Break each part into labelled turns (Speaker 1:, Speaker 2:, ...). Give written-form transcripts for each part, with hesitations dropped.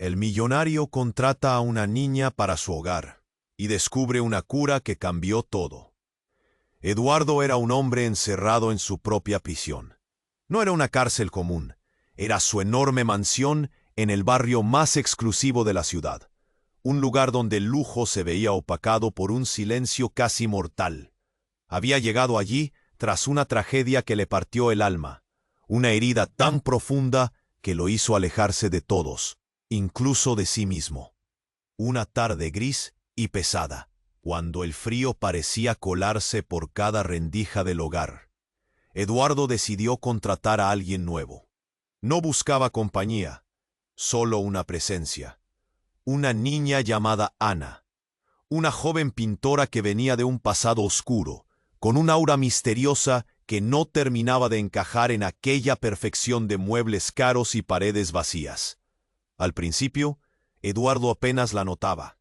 Speaker 1: El millonario contrata a una niña para su hogar y descubre una cura que cambió todo. Eduardo era un hombre encerrado en su propia prisión. No era una cárcel común, era su enorme mansión en el barrio más exclusivo de la ciudad, un lugar donde el lujo se veía opacado por un silencio casi mortal. Había llegado allí tras una tragedia que le partió el alma, una herida tan profunda que lo hizo alejarse de todos, incluso de sí mismo. Una tarde gris y pesada, cuando el frío parecía colarse por cada rendija del hogar, Eduardo decidió contratar a alguien nuevo. No buscaba compañía, solo una presencia. Una niña llamada Ana, una joven pintora que venía de un pasado oscuro, con un aura misteriosa que no terminaba de encajar en aquella perfección de muebles caros y paredes vacías. Al principio, Eduardo apenas la notaba.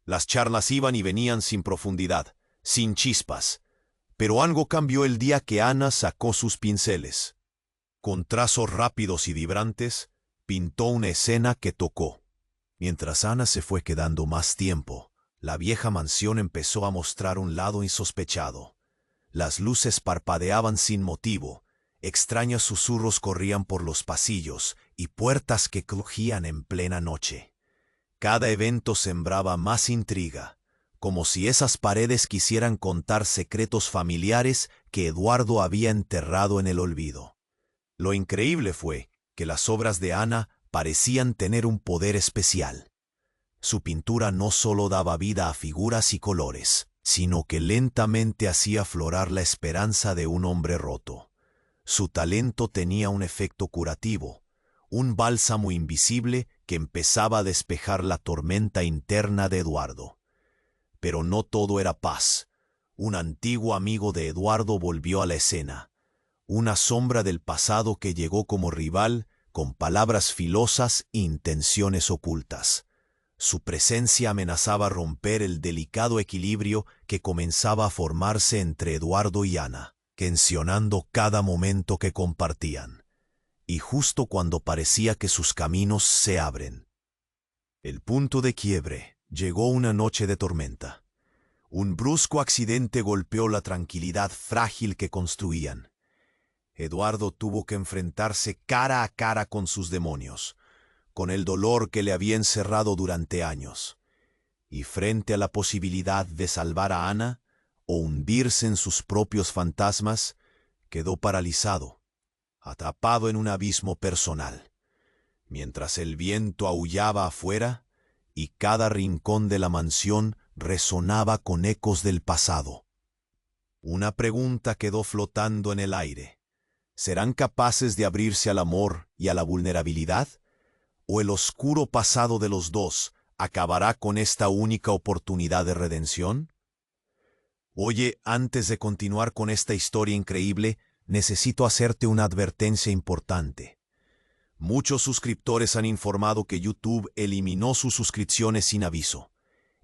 Speaker 1: Las charlas iban y venían sin profundidad, sin chispas. Pero algo cambió el día que Ana sacó sus pinceles. Con trazos rápidos y vibrantes, pintó una escena que tocó. Mientras Ana se fue quedando más tiempo, la vieja mansión empezó a mostrar un lado insospechado. Las luces parpadeaban sin motivo, extraños susurros corrían por los pasillos y puertas que crujían en plena noche. Cada evento sembraba más intriga, como si esas paredes quisieran contar secretos familiares que Eduardo había enterrado en el olvido. Lo increíble fue que las obras de Ana parecían tener un poder especial. Su pintura no solo daba vida a figuras y colores, sino que lentamente hacía aflorar la esperanza de un hombre roto. Su talento tenía un efecto curativo, un bálsamo invisible que empezaba a despejar la tormenta interna de Eduardo. Pero no todo era paz. Un antiguo amigo de Eduardo volvió a la escena. Una sombra del pasado que llegó como rival, con palabras filosas e intenciones ocultas. Su presencia amenazaba romper el delicado equilibrio que comenzaba a formarse entre Eduardo y Ana, tensionando cada momento que compartían. Y justo cuando parecía que sus caminos se abren. El punto de quiebre llegó una noche de tormenta. Un brusco accidente golpeó la tranquilidad frágil que construían. Eduardo tuvo que enfrentarse cara a cara con sus demonios, con el dolor que le había encerrado durante años. Y frente a la posibilidad de salvar a Ana o hundirse en sus propios fantasmas, quedó paralizado, atrapado en un abismo personal. Mientras el viento aullaba afuera y cada rincón de la mansión resonaba con ecos del pasado. Una pregunta quedó flotando en el aire. ¿Serán capaces de abrirse al amor y a la vulnerabilidad? ¿O el oscuro pasado de los dos acabará con esta única oportunidad de redención? Oye, antes de continuar con esta historia increíble, necesito hacerte una advertencia importante. Muchos suscriptores han informado que YouTube eliminó sus suscripciones sin aviso.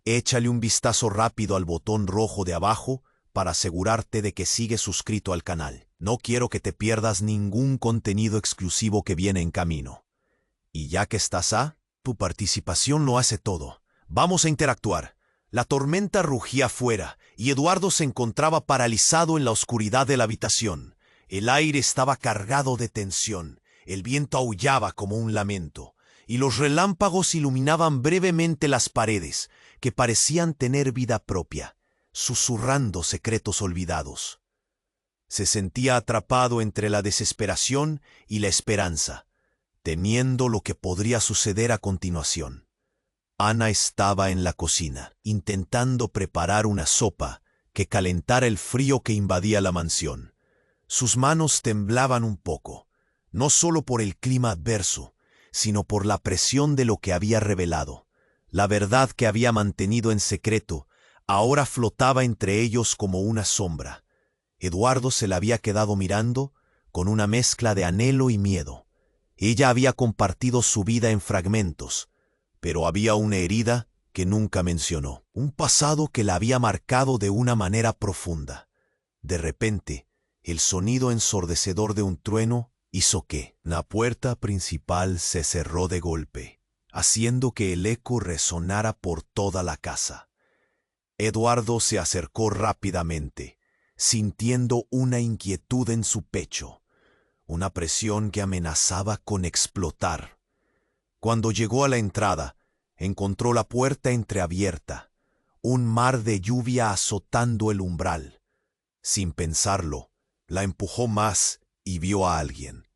Speaker 1: Échale un vistazo rápido al botón rojo de abajo para asegurarte de que sigues suscrito al canal. No quiero que te pierdas ningún contenido exclusivo que viene en camino. Y ya que estás tu participación lo hace todo. Vamos a interactuar. La tormenta rugía afuera y Eduardo se encontraba paralizado en la oscuridad de la habitación. El aire estaba cargado de tensión. El viento aullaba como un lamento, y los relámpagos iluminaban brevemente las paredes, que parecían tener vida propia, susurrando secretos olvidados. Se sentía atrapado entre la desesperación y la esperanza, temiendo lo que podría suceder a continuación. Ana estaba en la cocina, intentando preparar una sopa que calentara el frío que invadía la mansión. Sus manos temblaban un poco. No solo por el clima adverso, sino por la presión de lo que había revelado. La verdad que había mantenido en secreto ahora flotaba entre ellos como una sombra. Eduardo se la había quedado mirando con una mezcla de anhelo y miedo. Ella había compartido su vida en fragmentos, pero había una herida que nunca mencionó, un pasado que la había marcado de una manera profunda. De repente, el sonido ensordecedor de un trueno hizo que la puerta principal se cerró de golpe. haciendo que el eco resonara por toda la casa. Eduardo se acercó rápidamente, sintiendo una inquietud en su pecho, una presión que amenazaba con explotar. Cuando llegó a la entrada, encontró la puerta entreabierta, un mar de lluvia azotando el umbral. Sin pensarlo, la empujó más y vio a alguien.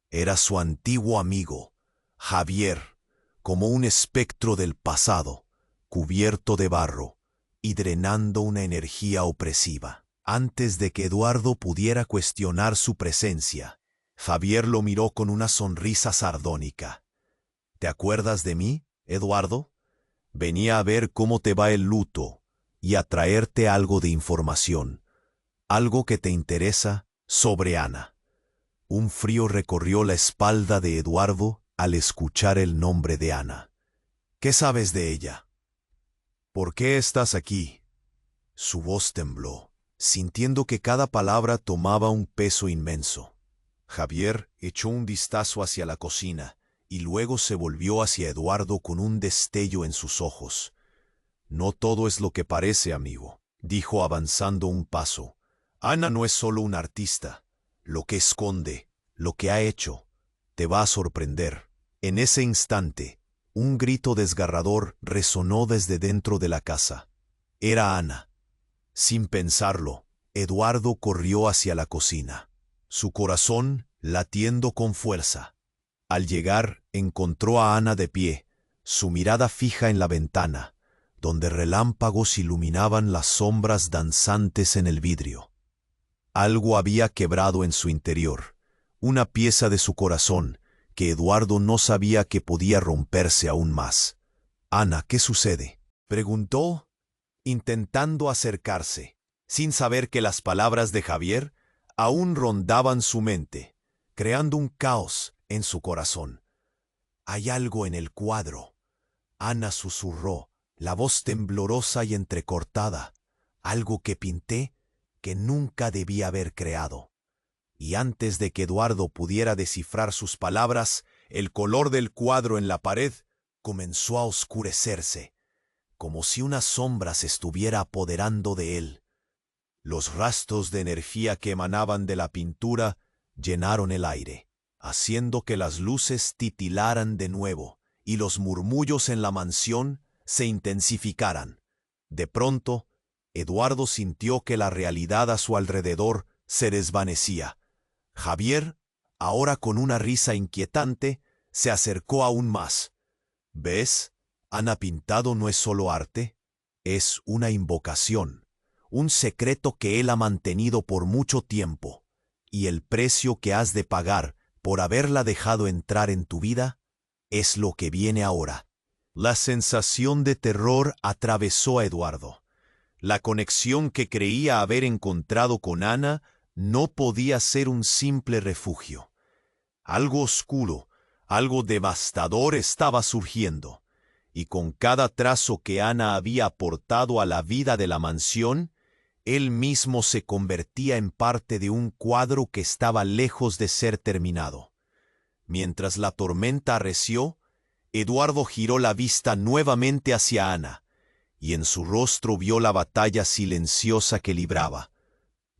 Speaker 1: Era su antiguo amigo, Javier, como un espectro del pasado, cubierto de barro y drenando una energía opresiva. Antes de que Eduardo pudiera cuestionar su presencia, Javier lo miró con una sonrisa sardónica. ¿Te acuerdas de mí, Eduardo? Venía a ver cómo te va el luto y a traerte algo de información, algo que te interesa sobre Ana. Un frío recorrió la espalda de Eduardo al escuchar el nombre de Ana. ¿Qué sabes de ella? ¿Por qué estás aquí? Su voz tembló, sintiendo que cada palabra tomaba un peso inmenso. Javier echó un vistazo hacia la cocina y luego se volvió hacia Eduardo con un destello en sus ojos. No todo es lo que parece, amigo, dijo avanzando un paso. Ana no es solo una artista. Lo que esconde, lo que ha hecho, te va a sorprender. En ese instante, un grito desgarrador resonó desde dentro de la casa. Era Ana. Sin pensarlo, Eduardo corrió hacia la cocina, su corazón latiendo con fuerza. Al llegar, encontró a Ana de pie, su mirada fija en la ventana, donde relámpagos iluminaban las sombras danzantes en el vidrio. Algo había quebrado en su interior, una pieza de su corazón que Eduardo no sabía que podía romperse aún más. «Ana, ¿qué sucede?», preguntó, intentando acercarse, sin saber que las palabras de Javier aún rondaban su mente, creando un caos en su corazón. «Hay algo en el cuadro», Ana susurró, la voz temblorosa y entrecortada. «Algo que pinté que nunca debía haber creado». Y antes de que Eduardo pudiera descifrar sus palabras, el color del cuadro en la pared comenzó a oscurecerse, como si una sombra se estuviera apoderando de él. Los rastros de energía que emanaban de la pintura llenaron el aire, haciendo que las luces titilaran de nuevo y los murmullos en la mansión se intensificaran. De pronto, Eduardo sintió que la realidad a su alrededor se desvanecía. Javier, ahora con una risa inquietante, se acercó aún más. «¿Ves? Ana pintado no es solo arte, es una invocación, un secreto que él ha mantenido por mucho tiempo, y el precio que has de pagar por haberla dejado entrar en tu vida es lo que viene ahora». La sensación de terror atravesó a Eduardo. La conexión que creía haber encontrado con Ana no podía ser un simple refugio. Algo oscuro, algo devastador estaba surgiendo, y con cada trazo que Ana había aportado a la vida de la mansión, él mismo se convertía en parte de un cuadro que estaba lejos de ser terminado. Mientras la tormenta arreció, Eduardo giró la vista nuevamente hacia Ana, y en su rostro vio la batalla silenciosa que libraba.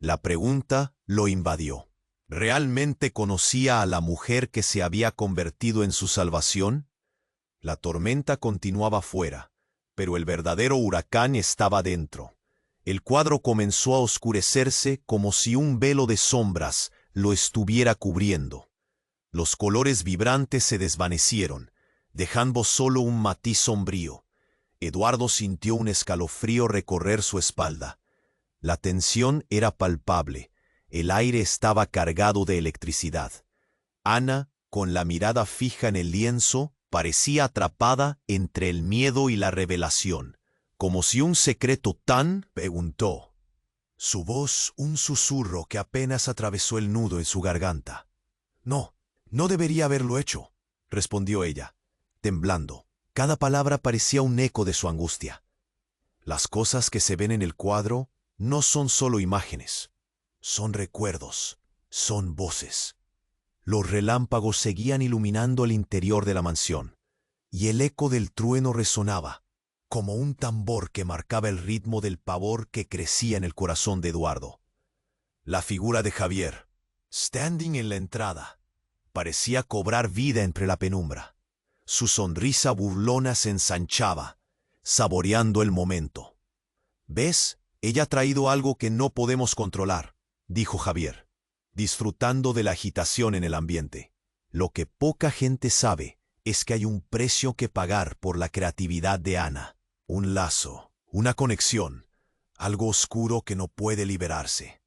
Speaker 1: La pregunta lo invadió. ¿Realmente conocía a la mujer que se había convertido en su salvación? La tormenta continuaba fuera, pero el verdadero huracán estaba dentro. El cuadro comenzó a oscurecerse como si un velo de sombras lo estuviera cubriendo. Los colores vibrantes se desvanecieron, dejando solo un matiz sombrío. Eduardo sintió un escalofrío recorrer su espalda. La tensión era palpable. El aire estaba cargado de electricidad. Ana, con la mirada fija en el lienzo, parecía atrapada entre el miedo y la revelación, como si un secreto tan preguntó. Su voz un susurro que apenas atravesó el nudo en su garganta. «No, no debería haberlo hecho», respondió ella, temblando. Cada palabra parecía un eco de su angustia. «Las cosas que se ven en el cuadro no son solo imágenes, son recuerdos, son voces». Los relámpagos seguían iluminando el interior de la mansión. y el eco del trueno resonaba, como un tambor que marcaba el ritmo del pavor que crecía en el corazón de Eduardo. La figura de Javier, standing en la entrada, parecía cobrar vida entre la penumbra. Su sonrisa burlona se ensanchaba, saboreando el momento. «¿Ves? Ella ha traído algo que no podemos controlar», dijo Javier, disfrutando de la agitación en el ambiente. «Lo que poca gente sabe es que hay un precio que pagar por la creatividad de Ana. Un lazo, una conexión, algo oscuro que no puede liberarse».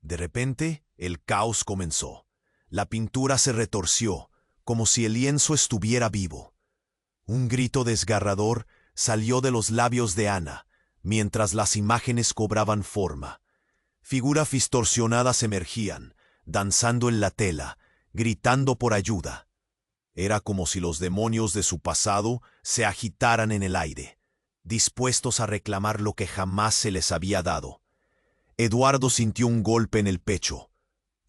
Speaker 1: De repente, el caos comenzó. La pintura se retorció, como si el lienzo estuviera vivo. Un grito desgarrador salió de los labios de Ana, mientras las imágenes cobraban forma. Figuras distorsionadas emergían, danzando en la tela, gritando por ayuda. Era como si los demonios de su pasado se agitaran en el aire, dispuestos a reclamar lo que jamás se les había dado. Eduardo sintió un golpe en el pecho.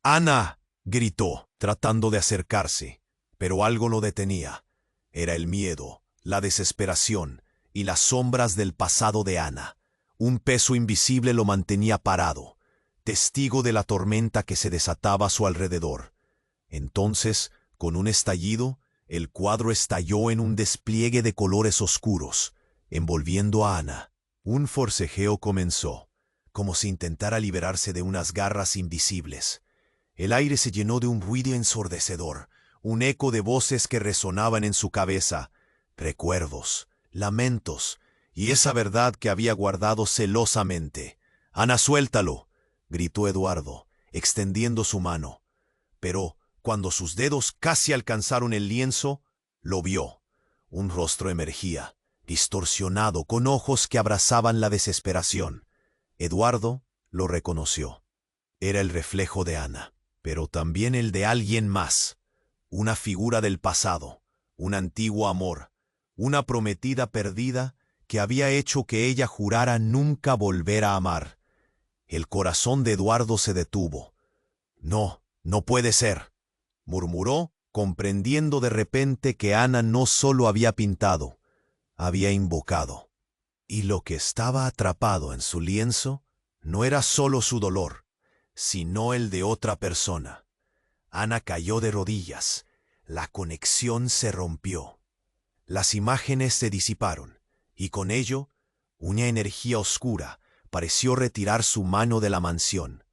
Speaker 1: «¡Ana!», gritó, tratando de acercarse, pero algo lo detenía. Era el miedo, la desesperación y las sombras del pasado de Ana. Un peso invisible lo mantenía parado, testigo de la tormenta que se desataba a su alrededor. Entonces, con un estallido, el cuadro estalló en un despliegue de colores oscuros, envolviendo a Ana. Un forcejeo comenzó, como si intentara liberarse de unas garras invisibles. El aire se llenó de un ruido ensordecedor, un eco de voces que resonaban en su cabeza, recuerdos, lamentos, y esa verdad que había guardado celosamente. «Ana, suéltalo», gritó Eduardo, extendiendo su mano. Pero, cuando sus dedos casi alcanzaron el lienzo, lo vio. Un rostro emergía, distorsionado, con ojos que abrazaban la desesperación. Eduardo lo reconoció. Era el reflejo de Ana, pero también el de alguien más. Una figura del pasado, un antiguo amor, una prometida perdida que había hecho que ella jurara nunca volver a amar. El corazón de Eduardo se detuvo. «No, no puede ser», murmuró, comprendiendo de repente que Ana no solo había pintado, había invocado. Y lo que estaba atrapado en su lienzo no era solo su dolor, sino el de otra persona. Ana cayó de rodillas. La conexión se rompió. Las imágenes se disiparon, y con ello, una energía oscura pareció retirar su mano de la mansión.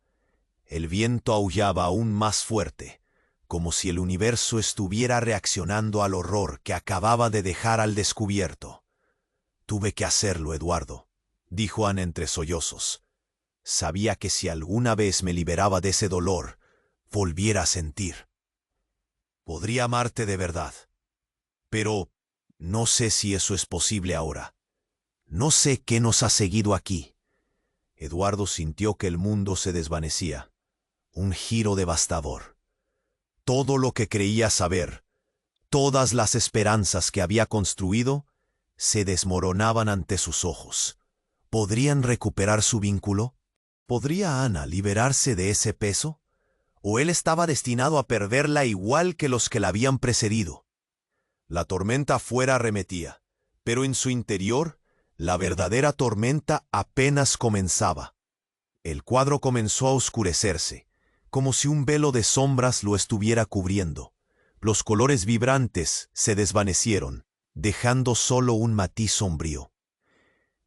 Speaker 1: El viento aullaba aún más fuerte, como si el universo estuviera reaccionando al horror que acababa de dejar al descubierto. «Tuve que hacerlo, Eduardo», dijo Ana entre sollozos. «Sabía que si alguna vez me liberaba de ese dolor, volviera a sentir. Podría amarte de verdad. Pero no sé si eso es posible ahora. No sé qué nos ha seguido aquí». Eduardo sintió que el mundo se desvanecía. Un giro devastador. Todo lo que creía saber, todas las esperanzas que había construido, se desmoronaban ante sus ojos. ¿Podrían recuperar su vínculo? ¿Podría Ana liberarse de ese peso? ¿O él estaba destinado a perderla igual que los que la habían precedido? La tormenta afuera arremetía, pero en su interior, la verdadera tormenta apenas comenzaba. El cuadro comenzó a oscurecerse, como si un velo de sombras lo estuviera cubriendo. Los colores vibrantes se desvanecieron, dejando solo un matiz sombrío.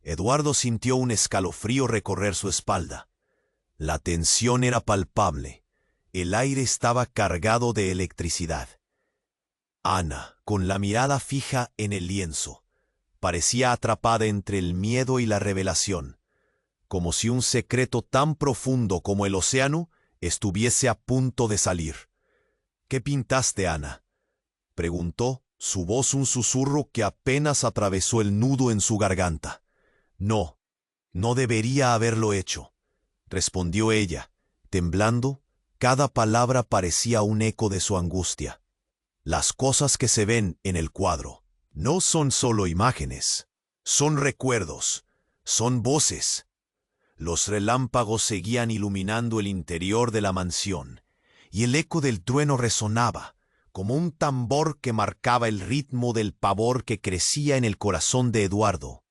Speaker 1: Eduardo sintió un escalofrío recorrer su espalda. La tensión era palpable. El aire estaba cargado de electricidad. Ana, con la mirada fija en el lienzo, parecía atrapada entre el miedo y la revelación, como si un secreto tan profundo como el océano estuviese a punto de salir. «¿Qué pintaste, Ana?», preguntó, su voz un susurro que apenas atravesó el nudo en su garganta. «No, no debería haberlo hecho», respondió ella, temblando. Cada palabra parecía un eco de su angustia. «Las cosas que se ven en el cuadro no son solo imágenes, son recuerdos, son voces». Los relámpagos seguían iluminando el interior de la mansión, y el eco del trueno resonaba, como un tambor que marcaba el ritmo del pavor que crecía en el corazón de Eduardo.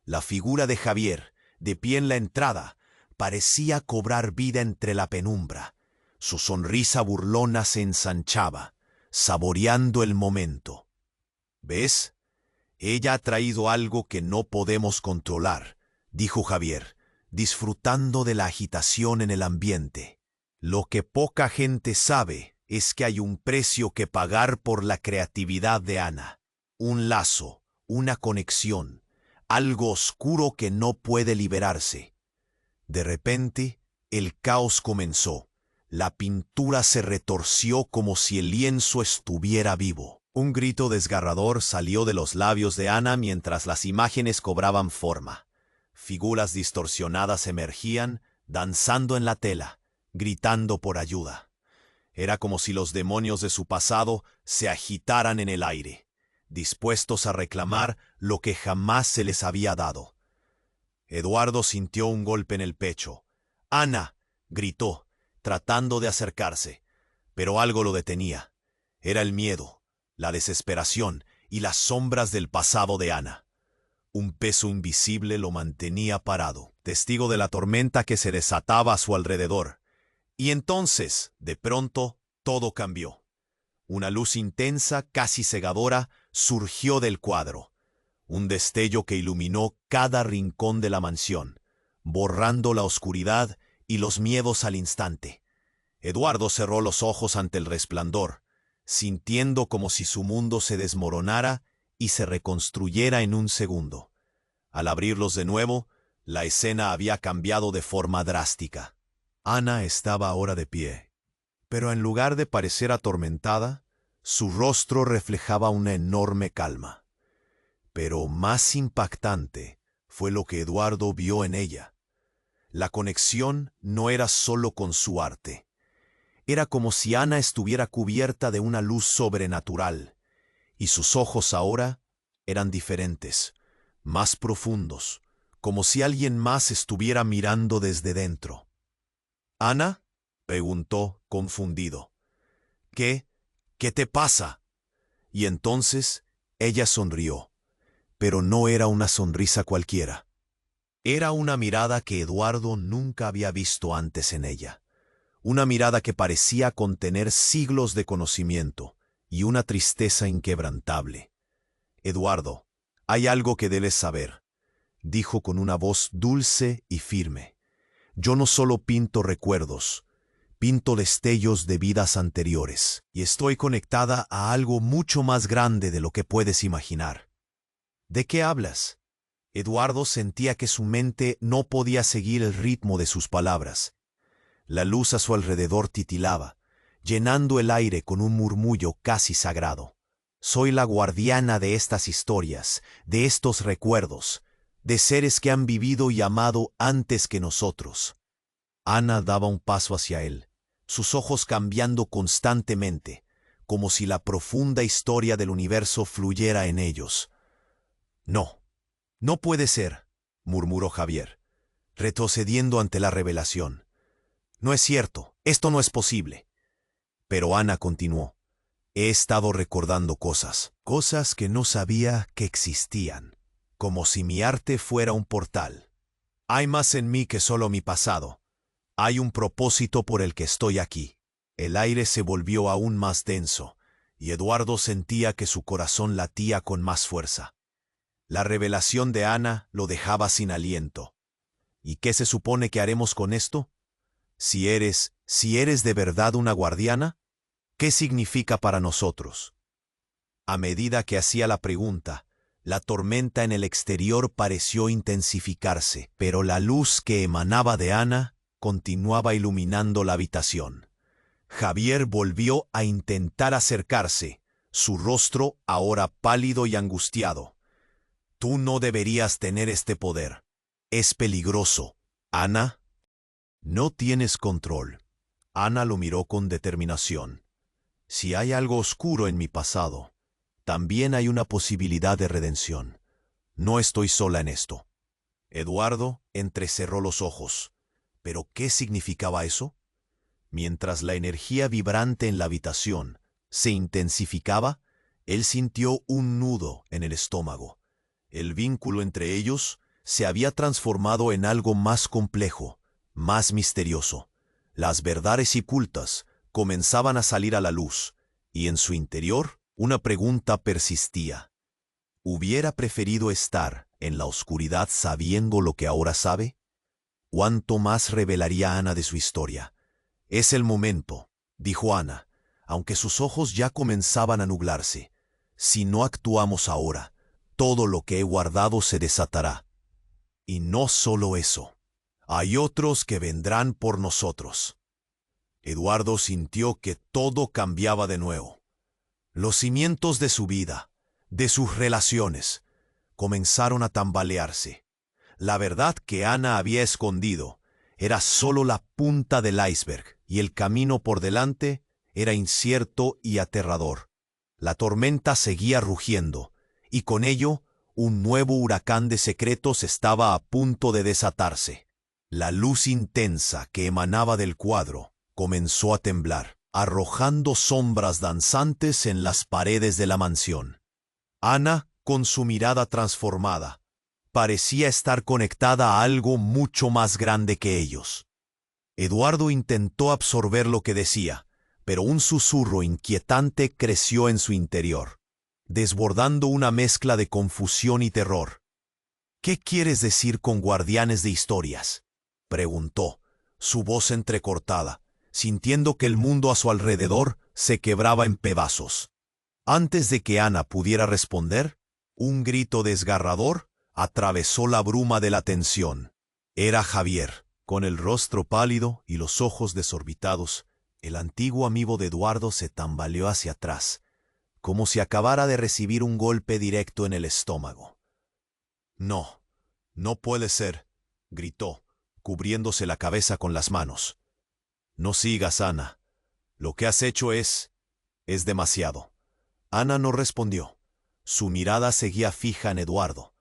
Speaker 1: La figura de Javier, de pie en la entrada, parecía cobrar vida entre la penumbra. Su sonrisa burlona se ensanchaba, saboreando el momento. ¿Ves? Ella ha traído algo que no podemos controlar, dijo Javier, disfrutando de la agitación en el ambiente. Lo que poca gente sabe es que hay un precio que pagar por la creatividad de Ana. Un lazo, una conexión, algo oscuro que no puede liberarse. De repente, el caos comenzó. La pintura se retorció como si el lienzo estuviera vivo. Un grito desgarrador salió de los labios de Ana mientras las imágenes cobraban forma. Figuras distorsionadas emergían, danzando en la tela, gritando por ayuda. Era como si los demonios de su pasado se agitaran en el aire, dispuestos a reclamar lo que jamás se les había dado. Eduardo sintió un golpe en el pecho. «¡Ana!», gritó, tratando de acercarse, pero algo lo detenía. Era el miedo, la desesperación y las sombras del pasado de Ana. Un peso invisible lo mantenía parado, testigo de la tormenta que se desataba a su alrededor. Y entonces, de pronto, todo cambió. Una luz intensa, casi cegadora, surgió del cuadro. Un destello que iluminó cada rincón de la mansión, borrando la oscuridad y los miedos al instante. Eduardo cerró los ojos ante el resplandor, sintiendo como si su mundo se desmoronara y se reconstruyera en un segundo. Al abrirlos de nuevo, la escena había cambiado de forma drástica. Ana estaba ahora de pie, pero en lugar de parecer atormentada, su rostro reflejaba una enorme calma. Pero más impactante fue lo que Eduardo vio en ella. La conexión no era solo con su arte. Era como si Ana estuviera cubierta de una luz sobrenatural, y sus ojos ahora eran diferentes, más profundos, como si alguien más estuviera mirando desde dentro. «¿Ana?», preguntó, confundido. «¿Qué te pasa?». Y entonces ella sonrió, pero no era una sonrisa cualquiera. Era una mirada que Eduardo nunca había visto antes en ella. Una mirada que parecía contener siglos de conocimiento y una tristeza inquebrantable. «Eduardo, hay algo que debes saber», dijo con una voz dulce y firme. «Yo no solo pinto recuerdos, pinto destellos de vidas anteriores, y estoy conectada a algo mucho más grande de lo que puedes imaginar». «¿De qué hablas?». Eduardo sentía que su mente no podía seguir el ritmo de sus palabras. La luz a su alrededor titilaba, llenando el aire con un murmullo casi sagrado. «Soy la guardiana de estas historias, de estos recuerdos, de seres que han vivido y amado antes que nosotros». Ana daba un paso hacia él, sus ojos cambiando constantemente, como si la profunda historia del universo fluyera en ellos. «No, no puede ser», murmuró Javier, retrocediendo ante la revelación. «No es cierto, esto no es posible». Pero Ana continuó. «He estado recordando cosas que no sabía que existían, como si mi arte fuera un portal. Hay más en mí que solo mi pasado. Hay un propósito por el que estoy aquí». El aire se volvió aún más denso, y Eduardo sentía que su corazón latía con más fuerza. La revelación de Ana lo dejaba sin aliento. ¿Y qué se supone que haremos con esto? Si eres de verdad una guardiana, ¿qué significa para nosotros? A medida que hacía la pregunta, la tormenta en el exterior pareció intensificarse, pero la luz que emanaba de Ana continuaba iluminando la habitación. Javier volvió a intentar acercarse, su rostro ahora pálido y angustiado. «Tú no deberías tener este poder. Es peligroso. Ana». «No tienes control». Ana lo miró con determinación. «Si hay algo oscuro en mi pasado, también hay una posibilidad de redención. No estoy sola en esto». Eduardo entrecerró los ojos. ¿Pero qué significaba eso? Mientras la energía vibrante en la habitación se intensificaba, él sintió un nudo en el estómago. El vínculo entre ellos se había transformado en algo más complejo, más misterioso. Las verdades ocultas comenzaban a salir a la luz, y en su interior una pregunta persistía. ¿Hubiera preferido estar en la oscuridad sabiendo lo que ahora sabe? ¿Cuánto más revelaría Ana de su historia? Es el momento, dijo Ana, aunque sus ojos ya comenzaban a nublarse. Si no actuamos ahora, todo lo que he guardado se desatará. Y no solo eso, hay otros que vendrán por nosotros. Eduardo sintió que todo cambiaba de nuevo. Los cimientos de su vida, de sus relaciones, comenzaron a tambalearse. La verdad que Ana había escondido era solo la punta del iceberg, y el camino por delante era incierto y aterrador. La tormenta seguía rugiendo, y con ello un nuevo huracán de secretos estaba a punto de desatarse. La luz intensa que emanaba del cuadro comenzó a temblar, arrojando sombras danzantes en las paredes de la mansión. Ana, con su mirada transformada, parecía estar conectada a algo mucho más grande que ellos. Eduardo intentó absorber lo que decía, pero un susurro inquietante creció en su interior, desbordando una mezcla de confusión y terror. ¿Qué quieres decir con guardianes de historias?, preguntó, su voz entrecortada, sintiendo que el mundo a su alrededor se quebraba en pedazos. Antes de que Ana pudiera responder, un grito desgarrador atravesó la bruma de la tensión. Era Javier, con el rostro pálido y los ojos desorbitados. El antiguo amigo de Eduardo se tambaleó hacia atrás, como si acabara de recibir un golpe directo en el estómago. «No, no puede ser», gritó, cubriéndose la cabeza con las manos. «No sigas, Ana. Lo que has hecho es demasiado». Ana no respondió. Su mirada seguía fija en Eduardo,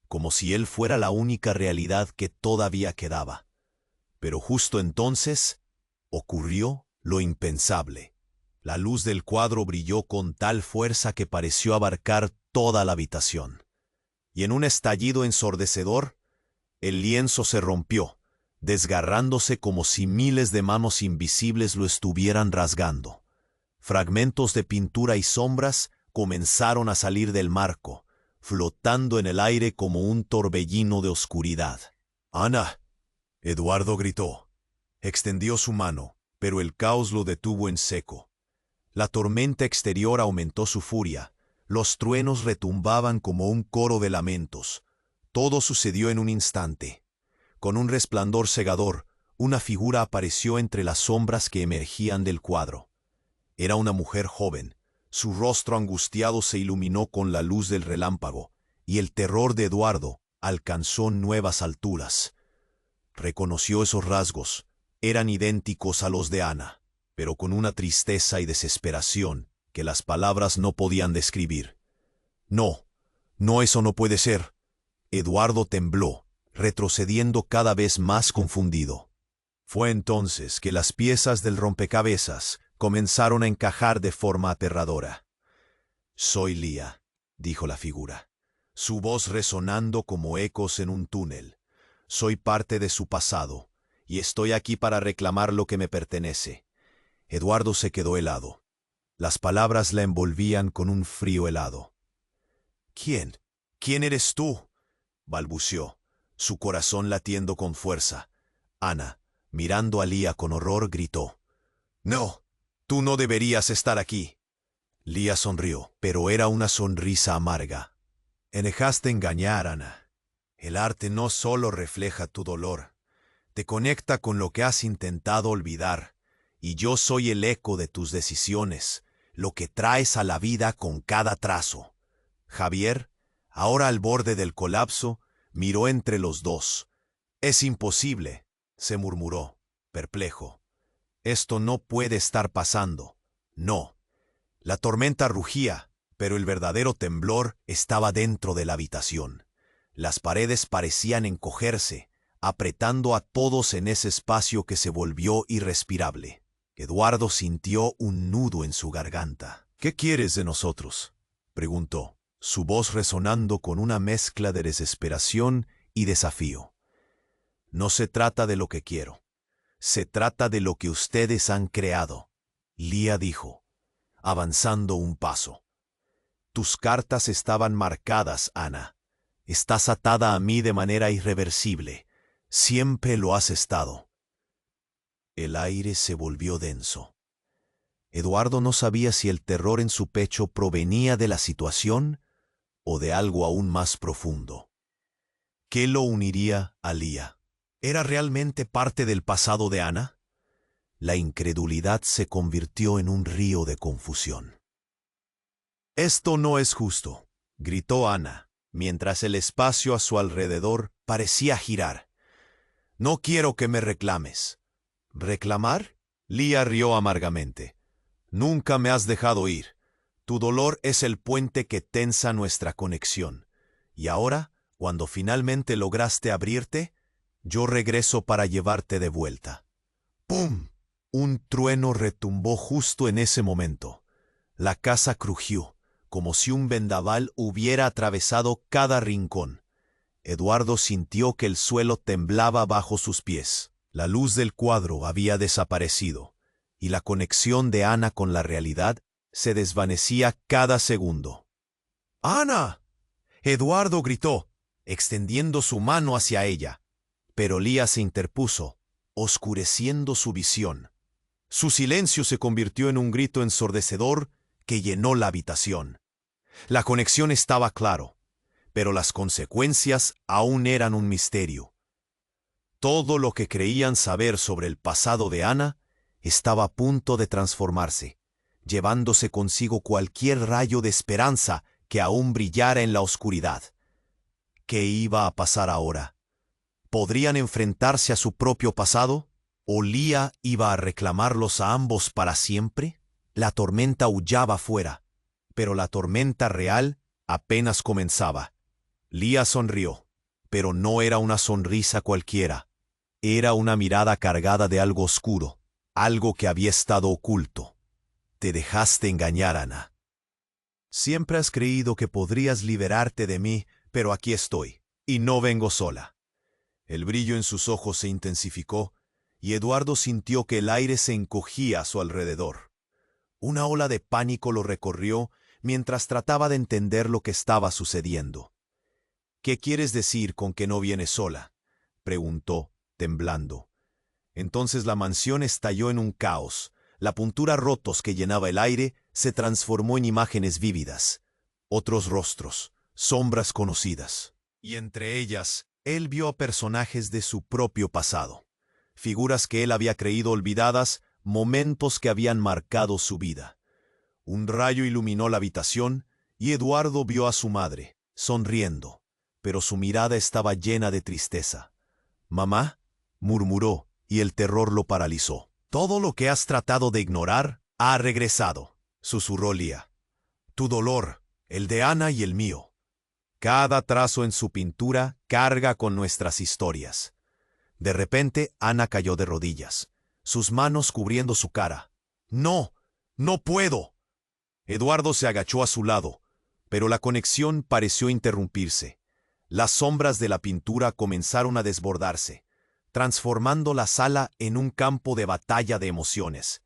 Speaker 1: como si él fuera la única realidad que todavía quedaba. Pero justo entonces ocurrió lo impensable. La luz del cuadro brilló con tal fuerza que pareció abarcar toda la habitación. Y en un estallido ensordecedor, el lienzo se rompió, desgarrándose como si miles de manos invisibles lo estuvieran rasgando. Fragmentos de pintura y sombras comenzaron a salir del marco, flotando en el aire como un torbellino de oscuridad. «Ana», Eduardo gritó. Extendió su mano, pero el caos lo detuvo en seco. La tormenta exterior aumentó su furia. Los truenos retumbaban como un coro de lamentos. Todo sucedió en un instante. Con un resplandor cegador, una figura apareció entre las sombras que emergían del cuadro. Era una mujer joven. Su rostro angustiado se iluminó con la luz del relámpago, y el terror de Eduardo alcanzó nuevas alturas. Reconoció esos rasgos. Eran idénticos a los de Ana, pero con una tristeza y desesperación que las palabras no podían describir. «No, no, eso no puede ser». Eduardo tembló, retrocediendo cada vez más confundido. Fue entonces que las piezas del rompecabezas comenzaron a encajar de forma aterradora. «Soy Lía», dijo la figura, su voz resonando como ecos en un túnel. «Soy parte de su pasado, y estoy aquí para reclamar lo que me pertenece». Eduardo se quedó helado. Las palabras la envolvían con un frío helado. «¿Quién? ¿Quién eres tú?», balbuceó, su corazón latiendo con fuerza. Ana, mirando a Lía con horror, gritó: «No, tú no deberías estar aquí». Lía sonrió, pero era una sonrisa amarga. «Dejaste engañar, Ana. El arte no solo refleja tu dolor, te conecta con lo que has intentado olvidar, y yo soy el eco de tus decisiones, lo que traes a la vida con cada trazo». Javier, ahora al borde del colapso, miró entre los dos. «Es imposible», se murmuró, perplejo. «Esto no puede estar pasando». No. La tormenta rugía, pero el verdadero temblor estaba dentro de la habitación. Las paredes parecían encogerse, apretando a todos en ese espacio que se volvió irrespirable. Eduardo sintió un nudo en su garganta. ¿Qué quieres de nosotros?, preguntó, su voz resonando con una mezcla de desesperación y desafío. No se trata de lo que quiero. Se trata de lo que ustedes han creado, Lía dijo, avanzando un paso. Tus cartas estaban marcadas, Ana. Estás atada a mí de manera irreversible. Siempre lo has estado. El aire se volvió denso. Eduardo no sabía si el terror en su pecho provenía de la situación o de algo aún más profundo. ¿Qué lo uniría a Lía? ¿Era realmente parte del pasado de Ana? La incredulidad se convirtió en un río de confusión. «Esto no es justo», gritó Ana, mientras el espacio a su alrededor parecía girar. «No quiero que me reclames». ¿Reclamar? Lía rió amargamente. «Nunca me has dejado ir. Tu dolor es el puente que tensa nuestra conexión. Y ahora, cuando finalmente lograste abrirte, yo regreso para llevarte de vuelta». ¡Pum! Un trueno retumbó justo en ese momento. La casa crujió, como si un vendaval hubiera atravesado cada rincón. Eduardo sintió que el suelo temblaba bajo sus pies. La luz del cuadro había desaparecido, y la conexión de Ana con la realidad se desvanecía cada segundo. ¡Ana!, Eduardo gritó, extendiendo su mano hacia ella. Pero Lía se interpuso, oscureciendo su visión. Su silencio se convirtió en un grito ensordecedor que llenó la habitación. La conexión estaba claro, pero las consecuencias aún eran un misterio. Todo lo que creían saber sobre el pasado de Ana estaba a punto de transformarse, llevándose consigo cualquier rayo de esperanza que aún brillara en la oscuridad. ¿Qué iba a pasar ahora? ¿Podrían enfrentarse a su propio pasado? ¿O Lía iba a reclamarlos a ambos para siempre? La tormenta aullaba afuera, pero la tormenta real apenas comenzaba. Lía sonrió, pero no era una sonrisa cualquiera. Era una mirada cargada de algo oscuro, algo que había estado oculto. Te dejaste engañar, Ana. Siempre has creído que podrías liberarte de mí, pero aquí estoy, y no vengo sola. El brillo en sus ojos se intensificó, y Eduardo sintió que el aire se encogía a su alrededor. Una ola de pánico lo recorrió mientras trataba de entender lo que estaba sucediendo. «¿Qué quieres decir con que no vienes sola?», preguntó, temblando. Entonces la mansión estalló en un caos. La puntura rotos que llenaba el aire se transformó en imágenes vívidas. Otros rostros, sombras conocidas. Y entre ellas, él vio a personajes de su propio pasado. Figuras que él había creído olvidadas, momentos que habían marcado su vida. Un rayo iluminó la habitación y Eduardo vio a su madre, sonriendo, pero su mirada estaba llena de tristeza. «Mamá», murmuró, y el terror lo paralizó. «Todo lo que has tratado de ignorar ha regresado», susurró Lía. «Tu dolor, el de Ana y el mío. Cada trazo en su pintura carga con nuestras historias». De repente, Ana cayó de rodillas, sus manos cubriendo su cara. «No, no puedo». Eduardo se agachó a su lado, pero la conexión pareció interrumpirse. Las sombras de la pintura comenzaron a desbordarse, transformando la sala en un campo de batalla de emociones.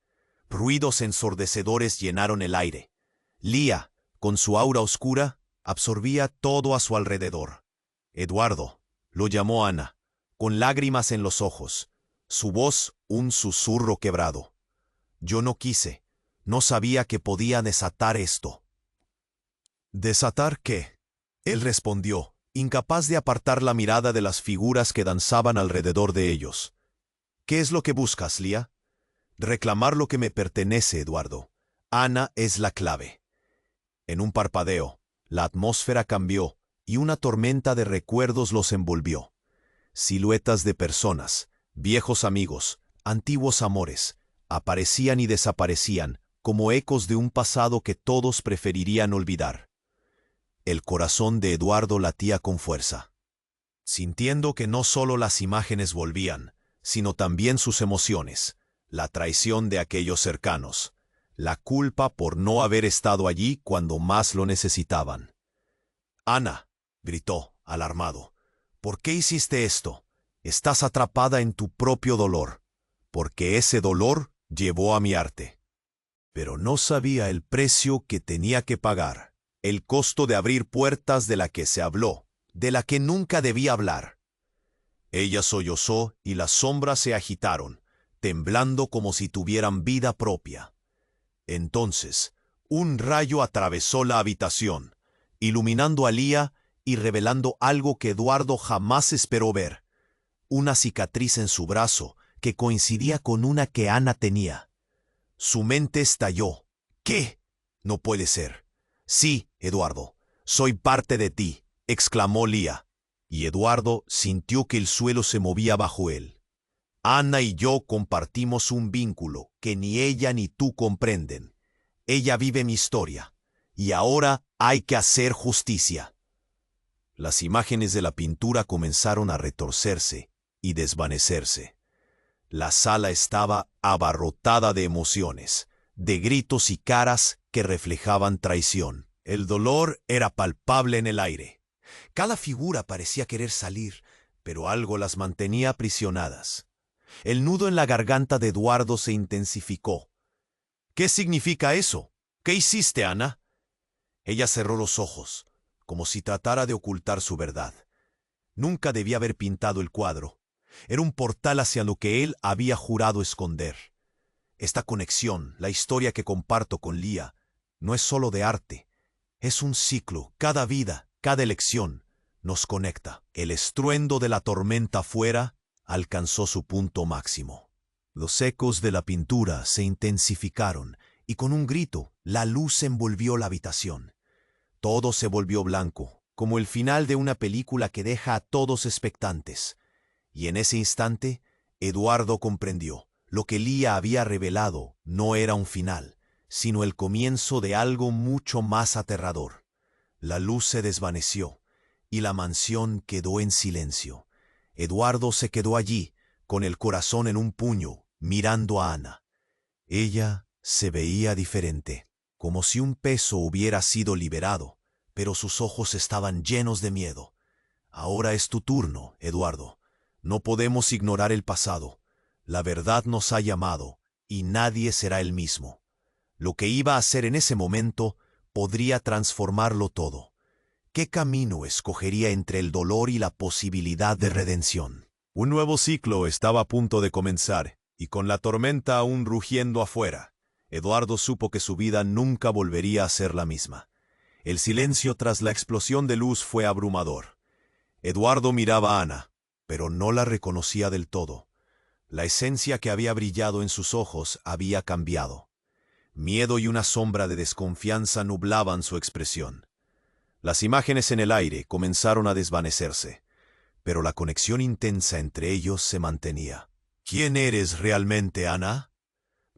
Speaker 1: Ruidos ensordecedores llenaron el aire. Lía, con su aura oscura, absorbía todo a su alrededor. «Eduardo», lo llamó Ana, con lágrimas en los ojos, su voz un susurro quebrado. «Yo no quise, no sabía que podía desatar esto». «¿Desatar qué?», él respondió, incapaz de apartar la mirada de las figuras que danzaban alrededor de ellos. «¿Qué es lo que buscas, Lía?». «Reclamar lo que me pertenece, Eduardo. Ana es la clave». En un parpadeo, la atmósfera cambió y una tormenta de recuerdos los envolvió. Siluetas de personas, viejos amigos, antiguos amores, aparecían y desaparecían como ecos de un pasado que todos preferirían olvidar. El corazón de Eduardo latía con fuerza, sintiendo que no solo las imágenes volvían, sino también sus emociones. la traición de aquellos cercanos, la culpa por no haber estado allí cuando más lo necesitaban. «Ana», gritó, alarmado, «¿por qué hiciste esto? Estás atrapada en tu propio dolor, porque ese dolor llevó a mi arte». Pero no sabía el precio que tenía que pagar, el costo de abrir puertas de la que se habló, de la que nunca debía hablar. Ella sollozó y las sombras se agitaron, temblando como si tuvieran vida propia. Entonces, un rayo atravesó la habitación, iluminando a Lía y revelando algo que Eduardo jamás esperó ver: una cicatriz en su brazo que coincidía con una que Ana tenía. Su mente estalló. «¿Qué? No puede ser». «Sí, Eduardo, soy parte de ti», exclamó Lía, y Eduardo sintió que el suelo se movía bajo él. «Ana y yo compartimos un vínculo que ni ella ni tú comprenden. Ella vive mi historia, y ahora hay que hacer justicia». Las imágenes de la pintura comenzaron a retorcerse y desvanecerse. La sala estaba abarrotada de emociones, de gritos y caras que reflejaban traición. El dolor era palpable en el aire. Cada figura parecía querer salir, pero algo las mantenía aprisionadas. El nudo en la garganta de Eduardo se intensificó. «¿Qué significa eso? ¿Qué hiciste, Ana?» Ella cerró los ojos, como si tratara de ocultar su verdad. Nunca debía haber pintado el cuadro. Era un portal hacia lo que él había jurado esconder. Esta conexión, la historia que comparto con Lía, no es solo de arte. Es un ciclo. Cada vida, cada elección, nos conecta. El estruendo de la tormenta afuera alcanzó su punto máximo. Los ecos de la pintura se intensificaron y con un grito la luz envolvió la habitación. Todo se volvió blanco, como el final de una película que deja a todos expectantes. Y en ese instante, Eduardo comprendió: lo que Lía había revelado no era un final, sino el comienzo de algo mucho más aterrador. La luz se desvaneció y la mansión quedó en silencio. Eduardo se quedó allí, con el corazón en un puño, mirando a Ana. Ella se veía diferente, como si un peso hubiera sido liberado, pero sus ojos estaban llenos de miedo. «Ahora es tu turno, Eduardo. No podemos ignorar el pasado. La verdad nos ha llamado, y nadie será el mismo». Lo que iba a hacer en ese momento podría transformarlo todo. ¿Qué camino escogería entre el dolor y la posibilidad de redención? Un nuevo ciclo estaba a punto de comenzar, y con la tormenta aún rugiendo afuera, Eduardo supo que su vida nunca volvería a ser la misma. El silencio tras la explosión de luz fue abrumador. Eduardo miraba a Ana, pero no la reconocía del todo. La esencia que había brillado en sus ojos había cambiado. Miedo y una sombra de desconfianza nublaban su expresión. Las imágenes en el aire comenzaron a desvanecerse, pero la conexión intensa entre ellos se mantenía. «¿Quién eres realmente, Ana?»,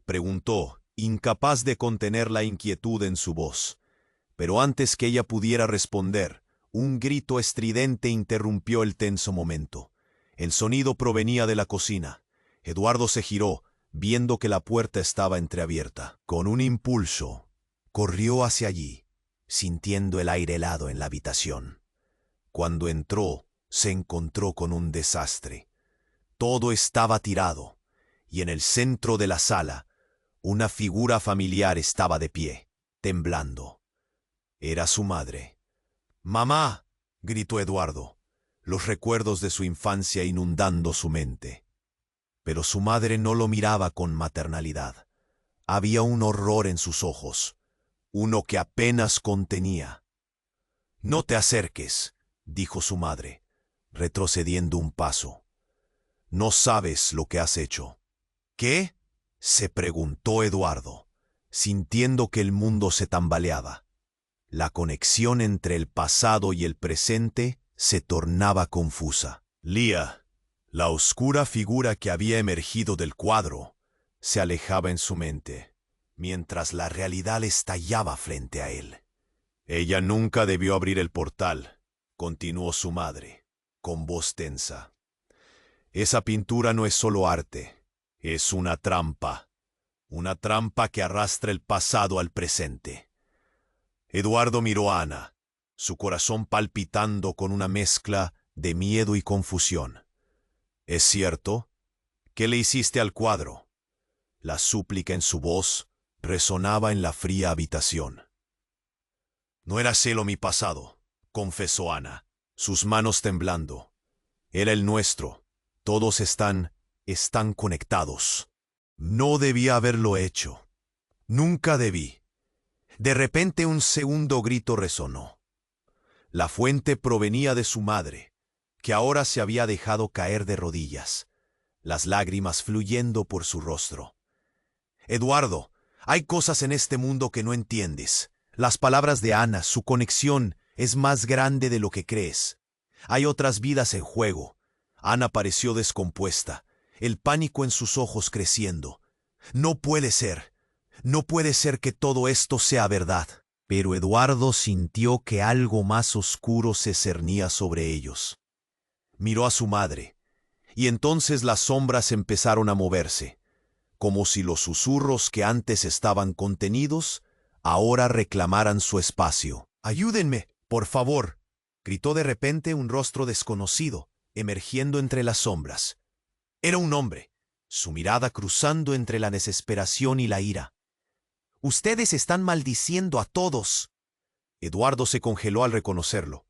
Speaker 1: preguntó, incapaz de contener la inquietud en su voz. Pero antes que ella pudiera responder, un grito estridente interrumpió el tenso momento. El sonido provenía de la cocina. Eduardo se giró, viendo que la puerta estaba entreabierta. Con un impulso, corrió hacia allí, sintiendo el aire helado en la habitación. Cuando entró, se encontró con un desastre. Todo estaba tirado, y en el centro de la sala, una figura familiar estaba de pie, temblando. Era su madre. «¡Mamá!», gritó Eduardo, los recuerdos de su infancia inundando su mente. Pero su madre no lo miraba con maternalidad. Había un horror en sus ojos, uno que apenas contenía. «No te acerques», dijo su madre, retrocediendo un paso. «No sabes lo que has hecho». «¿Qué?», se preguntó Eduardo, sintiendo que el mundo se tambaleaba. La conexión entre el pasado y el presente se tornaba confusa. Lía, la oscura figura que había emergido del cuadro, se alejaba en su mente, mientras la realidad estallaba frente a él. «Ella nunca debió abrir el portal», continuó su madre, con voz tensa. «Esa pintura no es solo arte, Es una trampa que arrastra el pasado al presente. Eduardo miró a Ana, su corazón palpitando con una mezcla de miedo y confusión. ¿Es cierto? ¿Qué le hiciste al cuadro? La súplica en su voz resonaba en la fría habitación. No era celo mi pasado, confesó Ana, sus manos temblando. Era el nuestro. Todos están conectados. No debía haberlo hecho. Nunca debí. De repente un segundo grito resonó. La fuente provenía de su madre, que ahora se había dejado caer de rodillas, las lágrimas fluyendo por su rostro. Eduardo, hay cosas en este mundo que no entiendes. Las palabras de Ana, su conexión, es más grande de lo que crees. Hay otras vidas en juego. Ana pareció descompuesta, el pánico en sus ojos creciendo. No puede ser que todo esto sea verdad. Pero Eduardo sintió que algo más oscuro se cernía sobre ellos. Miró a su madre, y entonces las sombras empezaron a moverse, como si los susurros que antes estaban contenidos, ahora reclamaran su espacio. «¡Ayúdenme, por favor!», gritó de repente un rostro desconocido, emergiendo entre las sombras. Era un hombre, su mirada cruzando entre la desesperación y la ira. «¡Ustedes están maldiciendo a todos!». Eduardo se congeló al reconocerlo.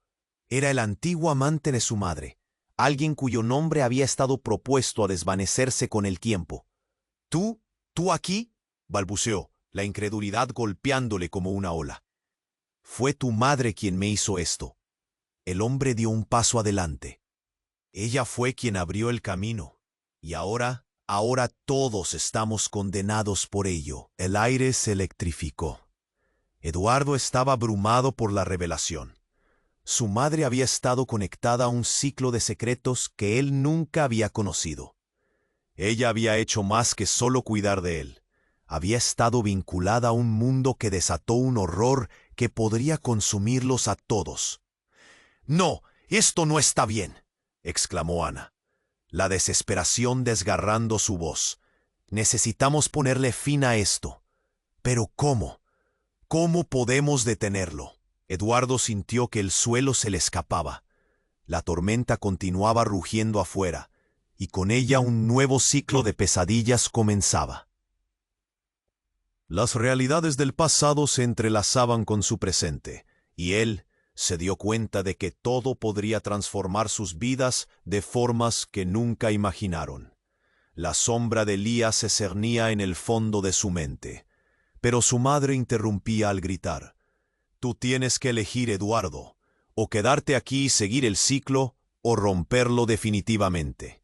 Speaker 1: Era el antiguo amante de su madre, alguien cuyo nombre había estado propuesto a desvanecerse con el tiempo. ¿Tú aquí?», balbuceó, la incredulidad golpeándole como una ola. «Fue tu madre quien me hizo esto». El hombre dio un paso adelante. «Ella fue quien abrió el camino. Y ahora todos estamos condenados por ello». El aire se electrificó. Eduardo estaba abrumado por la revelación. Su madre había estado conectada a un ciclo de secretos que él nunca había conocido. Ella había hecho más que solo cuidar de él. Había estado vinculada a un mundo que desató un horror que podría consumirlos a todos. «No, esto no está bien», exclamó Ana, la desesperación desgarrando su voz. «Necesitamos ponerle fin a esto». «¿Pero cómo? ¿Cómo podemos detenerlo?». Eduardo sintió que el suelo se le escapaba. La tormenta continuaba rugiendo afuera, y con ella un nuevo ciclo de pesadillas comenzaba. Las realidades del pasado se entrelazaban con su presente, y él se dio cuenta de que todo podría transformar sus vidas de formas que nunca imaginaron. La sombra de Lía se cernía en el fondo de su mente, pero su madre interrumpía al gritar: «Tú tienes que elegir, Eduardo, o quedarte aquí y seguir el ciclo, o romperlo definitivamente.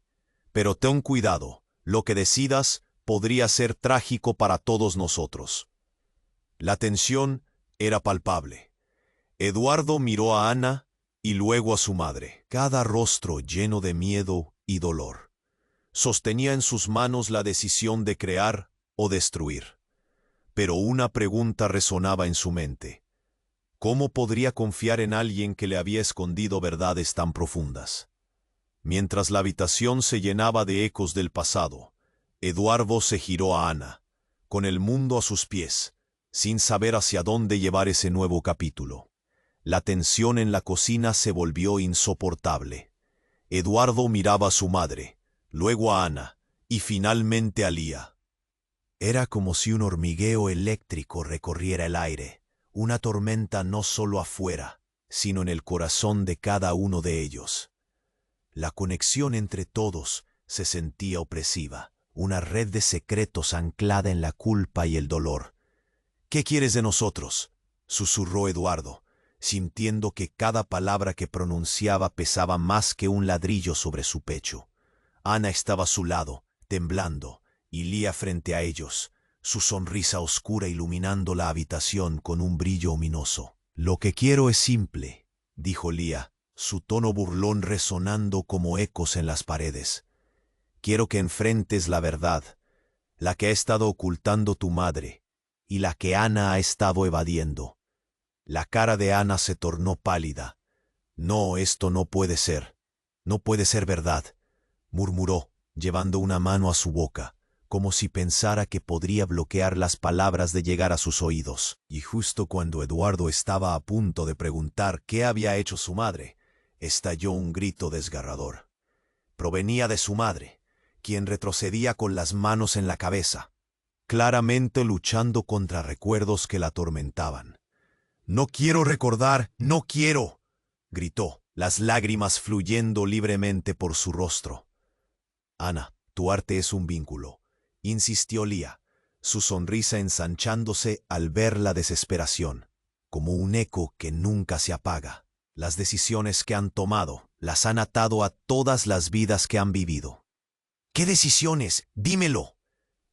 Speaker 1: Pero ten cuidado, lo que decidas podría ser trágico para todos nosotros». La tensión era palpable. Eduardo miró a Ana y luego a su madre, cada rostro lleno de miedo y dolor. Sostenía en sus manos la decisión de crear o destruir. Pero una pregunta resonaba en su mente. ¿Cómo podría confiar en alguien que le había escondido verdades tan profundas? Mientras la habitación se llenaba de ecos del pasado, Eduardo se giró a Ana, con el mundo a sus pies, sin saber hacia dónde llevar ese nuevo capítulo. La tensión en la cocina se volvió insoportable. Eduardo miraba a su madre, luego a Ana, y finalmente a Lía. Era como si un hormigueo eléctrico recorriera el aire, una tormenta no solo afuera, sino en el corazón de cada uno de ellos. La conexión entre todos se sentía opresiva, una red de secretos anclada en la culpa y el dolor. «¿Qué quieres de nosotros?», susurró Eduardo, sintiendo que cada palabra que pronunciaba pesaba más que un ladrillo sobre su pecho. Ana estaba a su lado, temblando, y Lía frente a ellos, su sonrisa oscura iluminando la habitación con un brillo ominoso. «Lo que quiero es simple», dijo Lía, su tono burlón resonando como ecos en las paredes. «Quiero que enfrentes la verdad, la que ha estado ocultando tu madre, y la que Ana ha estado evadiendo». La cara de Ana se tornó pálida. «No, esto no puede ser. No puede ser verdad», murmuró, llevando una mano a su boca. como si pensara que podría bloquear las palabras de llegar a sus oídos. Y justo cuando Eduardo estaba a punto de preguntar qué había hecho su madre, estalló un grito desgarrador. Provenía de su madre, quien retrocedía con las manos en la cabeza, claramente luchando contra recuerdos que la atormentaban. «No quiero recordar, no quiero», gritó, las lágrimas fluyendo libremente por su rostro. «Ana, tu arte es un vínculo», insistió Lía, su sonrisa ensanchándose al ver la desesperación, como un eco que nunca se apaga. Las decisiones que han tomado las han atado a todas las vidas que han vivido. «¿Qué decisiones? Dímelo».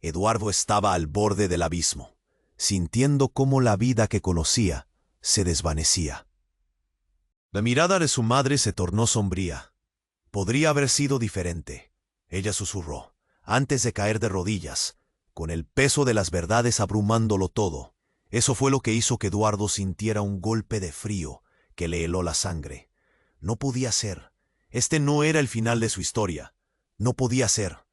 Speaker 1: Eduardo estaba al borde del abismo, sintiendo cómo la vida que conocía se desvanecía. La mirada de su madre se tornó sombría. Podría haber sido diferente, ella susurró, antes de caer de rodillas, con el peso de las verdades abrumándolo todo. Eso fue lo que hizo que Eduardo sintiera un golpe de frío que le heló la sangre. No podía ser. Este no era el final de su historia. No podía ser.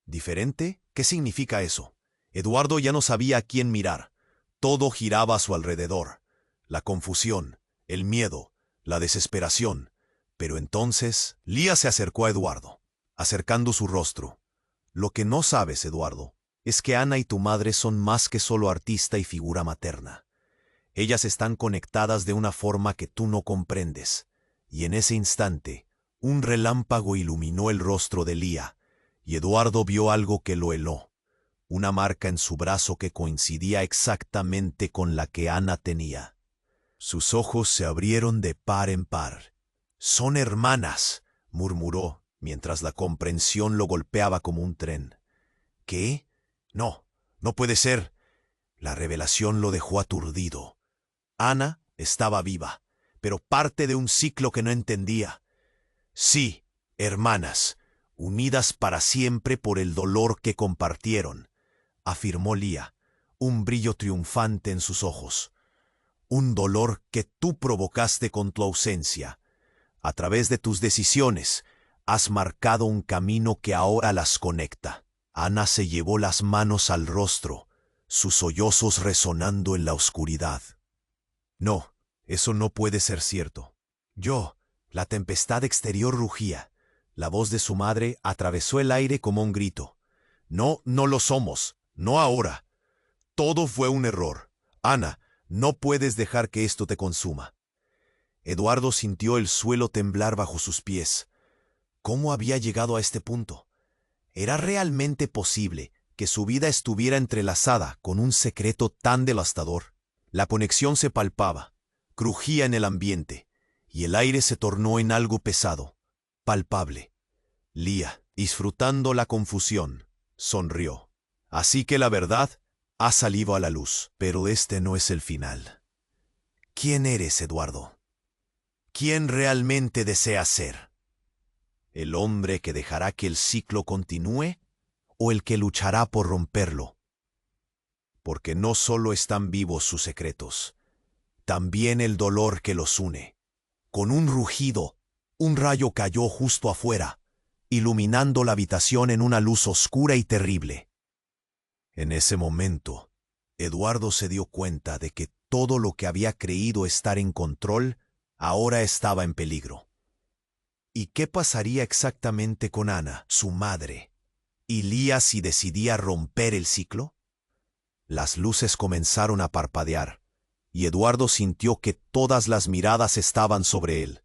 Speaker 1: ¿Diferente? ¿Qué significa eso? Eduardo ya no sabía a quién mirar. Todo giraba a su alrededor. La confusión, el miedo, la desesperación. Pero entonces, Lía se acercó a Eduardo, acercando su rostro. «Lo que no sabes, Eduardo, es que Ana y tu madre son más que solo artista y figura materna. Ellas están conectadas de una forma que tú no comprendes». Y en ese instante, un relámpago iluminó el rostro de Lía, y Eduardo vio algo que lo heló, una marca en su brazo que coincidía exactamente con la que Ana tenía. Sus ojos se abrieron de par en par. «Son hermanas», murmuró, mientras la comprensión lo golpeaba como un tren. «¿Qué? No, no puede ser». La revelación lo dejó aturdido. Ana estaba viva, pero parte de un ciclo que no entendía. Sí, hermanas, unidas para siempre por el dolor que compartieron, afirmó Lía, un brillo triunfante en sus ojos. Un dolor que tú provocaste con tu ausencia. A través de tus decisiones, has marcado un camino que ahora las conecta. Ana se llevó las manos al rostro, sus sollozos resonando en la oscuridad. «No, eso no puede ser cierto». La tempestad exterior rugía. La voz de su madre atravesó el aire como un grito. «No, no lo somos. No ahora. Todo fue un error. Ana, no puedes dejar que esto te consuma». Eduardo sintió el suelo temblar bajo sus pies. ¿Cómo había llegado a este punto? ¿Era realmente posible que su vida estuviera entrelazada con un secreto tan devastador? La conexión se palpaba, crujía en el ambiente, y el aire se tornó en algo pesado, palpable. Lía, disfrutando la confusión, sonrió. «Así que la verdad ha salido a la luz, pero este no es el final». «¿Quién eres, Eduardo? ¿Quién realmente deseas ser? ¿El hombre que dejará que el ciclo continúe o el que luchará por romperlo?» Porque no solo están vivos sus secretos, también el dolor que los une. Con un rugido, un rayo cayó justo afuera, iluminando la habitación en una luz oscura y terrible. En ese momento, Eduardo se dio cuenta de que todo lo que había creído estar en control ahora estaba en peligro. ¿Y qué pasaría exactamente con Ana, su madre, y Lía si decidía romper el ciclo? Las luces comenzaron a parpadear, y Eduardo sintió que todas las miradas estaban sobre él.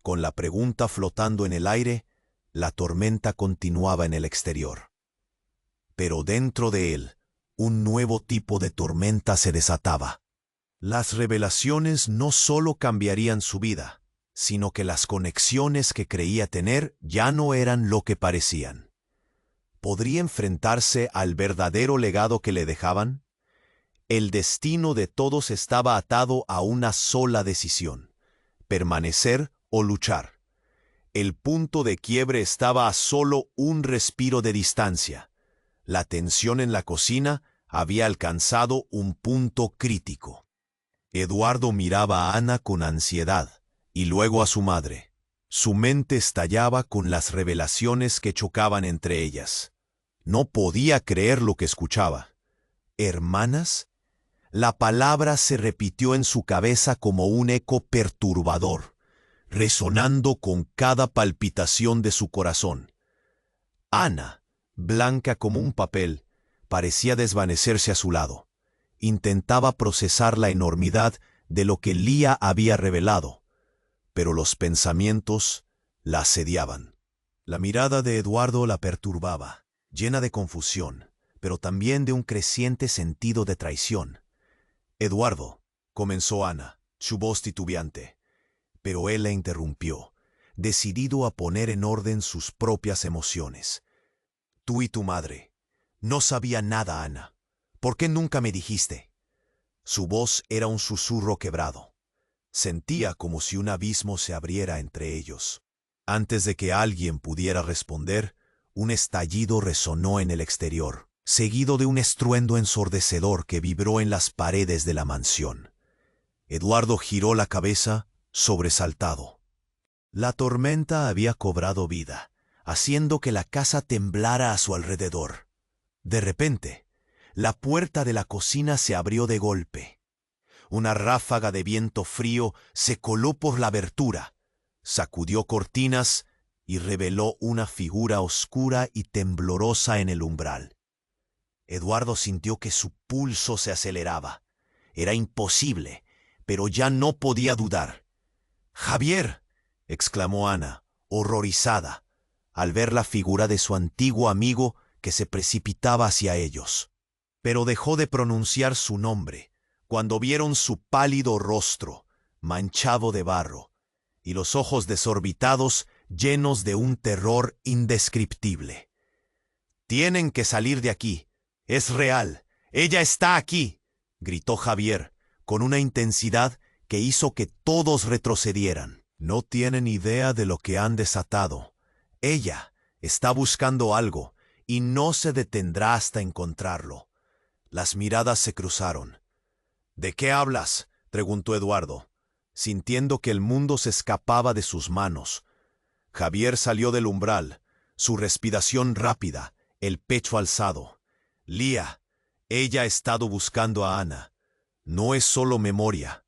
Speaker 1: Con la pregunta flotando en el aire, la tormenta continuaba en el exterior. Pero dentro de él, un nuevo tipo de tormenta se desataba. Las revelaciones no solo cambiarían su vida, sino que las conexiones que creía tener ya no eran lo que parecían. ¿Podría enfrentarse al verdadero legado que le dejaban? El destino de todos estaba atado a una sola decisión: permanecer o luchar. El punto de quiebre estaba a solo un respiro de distancia. La tensión en la cocina había alcanzado un punto crítico. Eduardo miraba a Ana con ansiedad y luego a su madre. Su mente estallaba con las revelaciones que chocaban entre ellas. No podía creer lo que escuchaba. ¿Hermanas? La palabra se repitió en su cabeza como un eco perturbador, resonando con cada palpitación de su corazón. Ana, blanca como un papel, parecía desvanecerse a su lado. Intentaba procesar la enormidad de lo que Lía había revelado, pero los pensamientos la asediaban. La mirada de Eduardo la perturbaba, llena de confusión, pero también de un creciente sentido de traición. «Eduardo», comenzó Ana, su voz titubeante, pero él la interrumpió, decidido a poner en orden sus propias emociones. «Tú y tu madre. No sabía nada, Ana. ¿Por qué nunca me dijiste?» Su voz era un susurro quebrado. Sentía como si un abismo se abriera entre ellos. Antes de que alguien pudiera responder, un estallido resonó en el exterior, seguido de un estruendo ensordecedor que vibró en las paredes de la mansión. Eduardo giró la cabeza, sobresaltado. La tormenta había cobrado vida, haciendo que la casa temblara a su alrededor. De repente, la puerta de la cocina se abrió de golpe. Una ráfaga de viento frío se coló por la abertura, sacudió cortinas y reveló una figura oscura y temblorosa en el umbral. Eduardo sintió que su pulso se aceleraba. Era imposible, pero ya no podía dudar. «¡Javier!», exclamó Ana, horrorizada, al ver la figura de su antiguo amigo que se precipitaba hacia ellos. Pero dejó de pronunciar su nombre cuando vieron su pálido rostro, manchado de barro, y los ojos desorbitados llenos de un terror indescriptible. «Tienen que salir de aquí. Es real. Ella está aquí», gritó Javier, con una intensidad que hizo que todos retrocedieran. «No tienen idea de lo que han desatado. Ella está buscando algo y no se detendrá hasta encontrarlo». Las miradas se cruzaron. «¿De qué hablas?», preguntó Eduardo, sintiendo que el mundo se escapaba de sus manos. Javier salió del umbral, su respiración rápida, el pecho alzado. «Lía, ella ha estado buscando a Ana. No es solo memoria,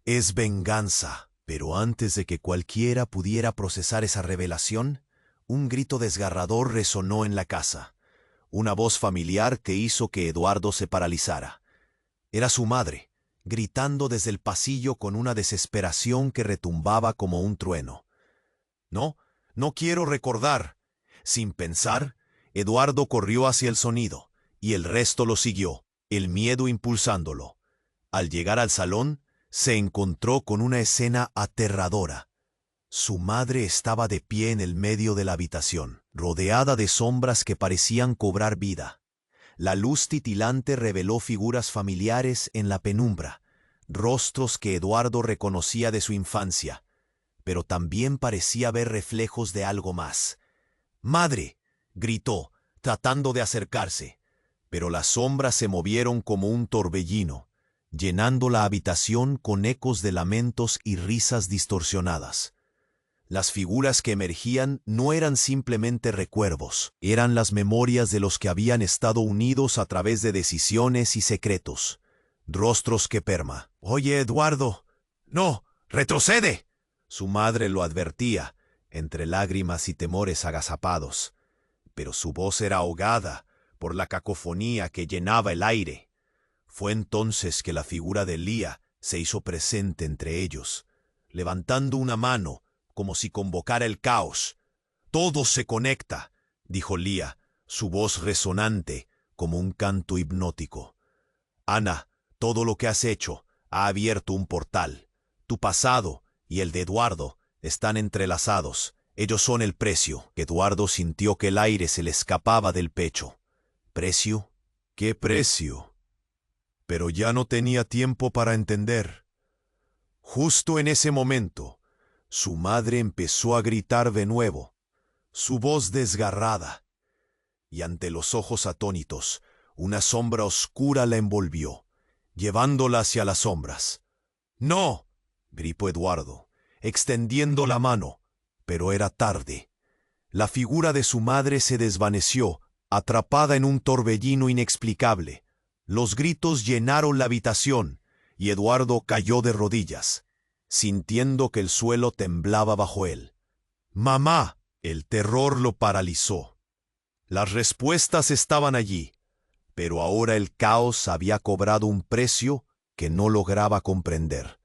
Speaker 1: es venganza». Pero antes de que cualquiera pudiera procesar esa revelación, un grito desgarrador resonó en la casa. Una voz familiar que hizo que Eduardo se paralizara. Era su madre, gritando desde el pasillo con una desesperación que retumbaba como un trueno. No quiero recordar». Sin pensar, Eduardo corrió hacia el sonido, y el resto lo siguió, el miedo impulsándolo. Al llegar al salón, se encontró con una escena aterradora. Su madre estaba de pie en el medio de la habitación, rodeada de sombras que parecían cobrar vida. La luz titilante reveló figuras familiares en la penumbra, rostros que Eduardo reconocía de su infancia, pero también parecía ver reflejos de algo más. «¡Madre!», gritó, tratando de acercarse, pero las sombras se movieron como un torbellino, llenando la habitación con ecos de lamentos y risas distorsionadas. Las figuras que emergían no eran simplemente recuerdos, eran las memorias de los que habían estado unidos a través de decisiones y secretos. Rostros que perma. «Oye, Eduardo, no, retrocede». Su madre lo advertía, entre lágrimas y temores agazapados, pero su voz era ahogada por la cacofonía que llenaba el aire. Fue entonces que la figura de Lía se hizo presente entre ellos, levantando una mano como si convocara el caos. «Todo se conecta», dijo Lía, su voz resonante como un canto hipnótico. «Ana, todo lo que has hecho ha abierto un portal. Tu pasado y el de Eduardo están entrelazados. Ellos son el precio». Eduardo sintió que el aire se le escapaba del pecho. ¿Precio? ¿Qué precio? Pero ya no tenía tiempo para entender. Justo en ese momento, su madre empezó a gritar de nuevo, su voz desgarrada, y ante los ojos atónitos, una sombra oscura la envolvió, llevándola hacia las sombras. «¡No!», gritó Eduardo, extendiendo la mano, pero era tarde. La figura de su madre se desvaneció, atrapada en un torbellino inexplicable. Los gritos llenaron la habitación y Eduardo cayó de rodillas, sintiendo que el suelo temblaba bajo él. ¡Mamá! El terror lo paralizó. Las respuestas estaban allí, pero ahora el caos había cobrado un precio que no lograba comprender.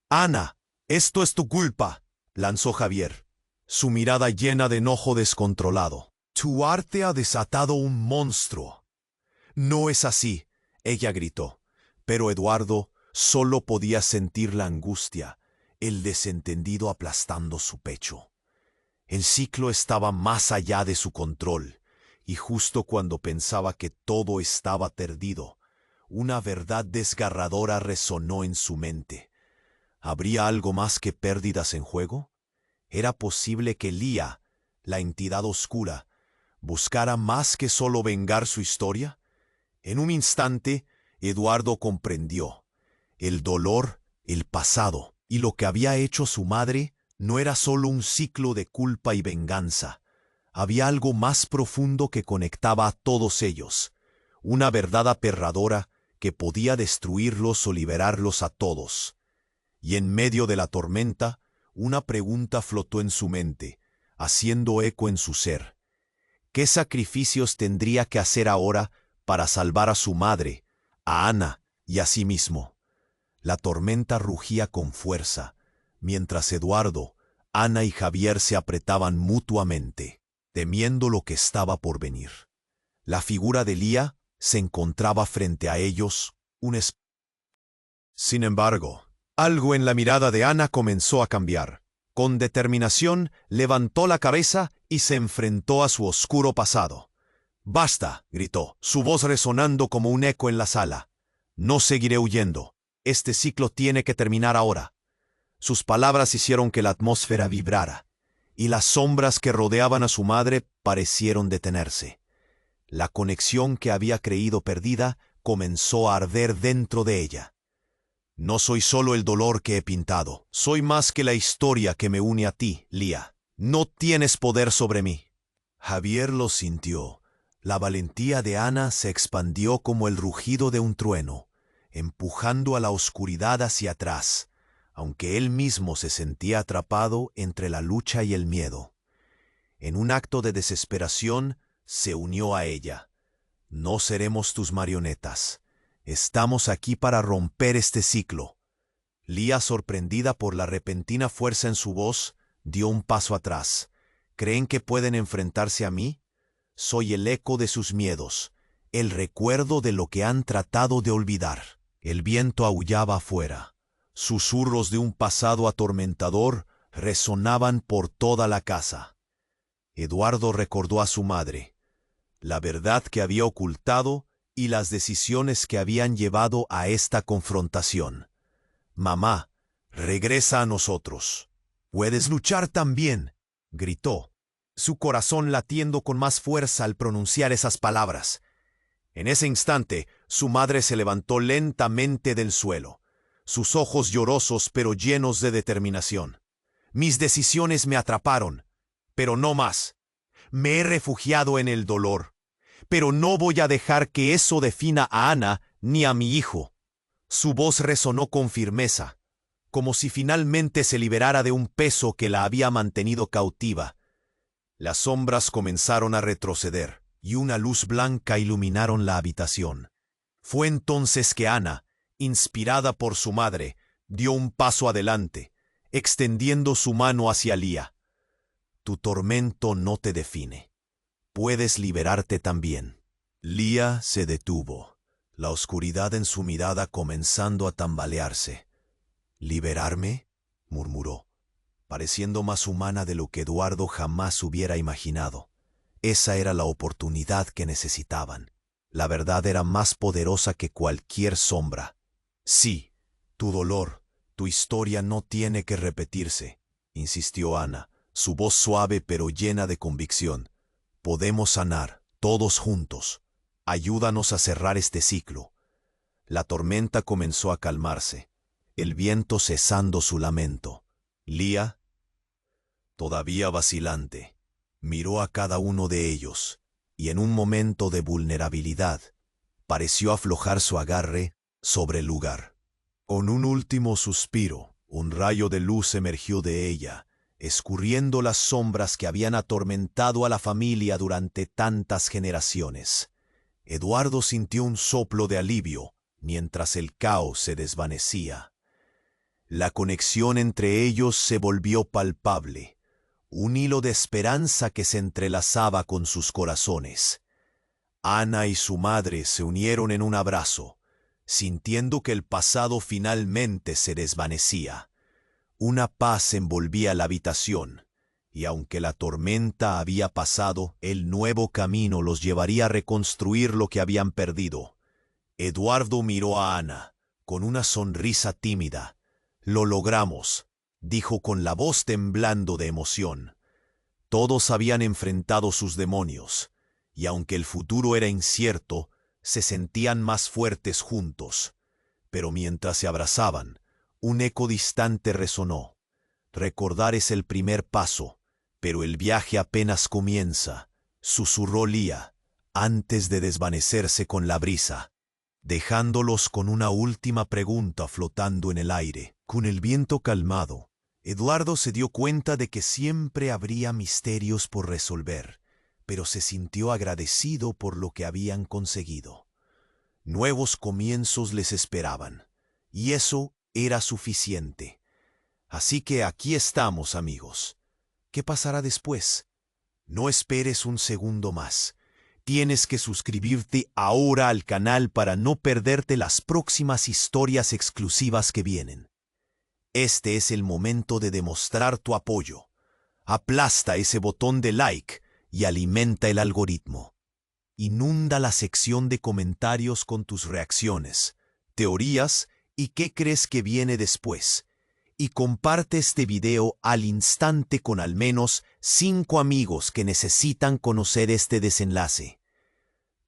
Speaker 1: «Ana, esto es tu culpa», lanzó Javier, su mirada llena de enojo descontrolado. «Tu arte ha desatado un monstruo». «No es así», ella gritó, pero Eduardo solo podía sentir la angustia, el desentendido aplastando su pecho. El ciclo estaba más allá de su control, y justo cuando pensaba que todo estaba perdido, una verdad desgarradora resonó en su mente. ¿Habría algo más que pérdidas en juego? ¿Era posible que Lía, la entidad oscura, buscara más que solo vengar su historia? En un instante, Eduardo comprendió. El dolor, el pasado y lo que había hecho su madre no era solo un ciclo de culpa y venganza. Había algo más profundo que conectaba a todos ellos, una verdad aterradora que podía destruirlos o liberarlos a todos. Y en medio de la tormenta, una pregunta flotó en su mente, haciendo eco en su ser. ¿Qué sacrificios tendría que hacer ahora para salvar a su madre, a Ana y a sí mismo? La tormenta rugía con fuerza, mientras Eduardo, Ana y Javier se apretaban mutuamente, temiendo lo que estaba por venir. La figura de Lía se encontraba frente a ellos, Sin embargo, algo en la mirada de Ana comenzó a cambiar. Con determinación, levantó la cabeza y se enfrentó a su oscuro pasado. «Basta», gritó, su voz resonando como un eco en la sala. «No seguiré huyendo. Este ciclo tiene que terminar ahora». Sus palabras hicieron que la atmósfera vibrara, y las sombras que rodeaban a su madre parecieron detenerse. La conexión que había creído perdida comenzó a arder dentro de ella. «No soy solo el dolor que he pintado, soy más que la historia que me une a ti, Lía. No tienes poder sobre mí». Javier lo sintió. La valentía de Ana se expandió como el rugido de un trueno, empujando a la oscuridad hacia atrás, aunque él mismo se sentía atrapado entre la lucha y el miedo. En un acto de desesperación, se unió a ella. «No seremos tus marionetas. Estamos aquí para romper este ciclo». Lía, sorprendida por la repentina fuerza en su voz, dio un paso atrás. «¿Creen que pueden enfrentarse a mí? Soy el eco de sus miedos, el recuerdo de lo que han tratado de olvidar». El viento aullaba afuera. Susurros de un pasado atormentador resonaban por toda la casa. Eduardo recordó a su madre, la verdad que había ocultado y las decisiones que habían llevado a esta confrontación. «Mamá, regresa a nosotros». «Puedes luchar también», gritó, su corazón latiendo con más fuerza al pronunciar esas palabras. En ese instante, su madre se levantó lentamente del suelo, sus ojos llorosos pero llenos de determinación. «Mis decisiones me atraparon, pero no más. Me he refugiado en el dolor, pero no voy a dejar que eso defina a Ana ni a mi hijo». Su voz resonó con firmeza, como si finalmente se liberara de un peso que la había mantenido cautiva. Las sombras comenzaron a retroceder, y una luz blanca iluminaron la habitación. Fue entonces que Ana, inspirada por su madre, dio un paso adelante, extendiendo su mano hacia Lía. «Tu tormento no te define. Puedes liberarte también». Lía se detuvo, la oscuridad en su mirada comenzando a tambalearse. «¿Liberarme?», murmuró, pareciendo más humana de lo que Eduardo jamás hubiera imaginado. Esa era la oportunidad que necesitaban. La verdad era más poderosa que cualquier sombra. «Sí, tu dolor, tu historia no tiene que repetirse», insistió Ana, su voz suave pero llena de convicción. «Podemos sanar, todos juntos. Ayúdanos a cerrar este ciclo». La tormenta comenzó a calmarse, el viento cesando su lamento. Lía, todavía vacilante, miró a cada uno de ellos, y en un momento de vulnerabilidad, pareció aflojar su agarre sobre el lugar. Con un último suspiro, un rayo de luz emergió de ella, escurriendo las sombras que habían atormentado a la familia durante tantas generaciones. Eduardo sintió un soplo de alivio mientras el caos se desvanecía. La conexión entre ellos se volvió palpable, un hilo de esperanza que se entrelazaba con sus corazones. Ana y su madre se unieron en un abrazo, sintiendo que el pasado finalmente se desvanecía. Una paz envolvía la habitación, y aunque la tormenta había pasado, el nuevo camino los llevaría a reconstruir lo que habían perdido. Eduardo miró a Ana, con una sonrisa tímida. «Lo logramos», dijo con la voz temblando de emoción. Todos habían enfrentado sus demonios, y aunque el futuro era incierto, se sentían más fuertes juntos. Pero mientras se abrazaban, un eco distante resonó. «Recordar es el primer paso, pero el viaje apenas comienza», susurró Lía, antes de desvanecerse con la brisa, dejándolos con una última pregunta flotando en el aire. Con el viento calmado, Eduardo se dio cuenta de que siempre habría misterios por resolver, pero se sintió agradecido por lo que habían conseguido. Nuevos comienzos les esperaban, y eso era suficiente. Así que aquí estamos, amigos. ¿Qué pasará después? No esperes un segundo más. Tienes que suscribirte ahora al canal para no perderte las próximas historias exclusivas que vienen. Este es el momento de demostrar tu apoyo. Aplasta ese botón de like y alimenta el algoritmo. Inunda la sección de comentarios con tus reacciones, teorías y qué crees que viene después. Y comparte este video al instante con al menos 5 amigos que necesitan conocer este desenlace.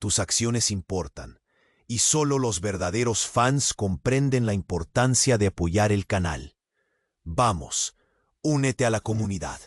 Speaker 1: Tus acciones importan, y solo los verdaderos fans comprenden la importancia de apoyar el canal. Vamos, únete a la comunidad.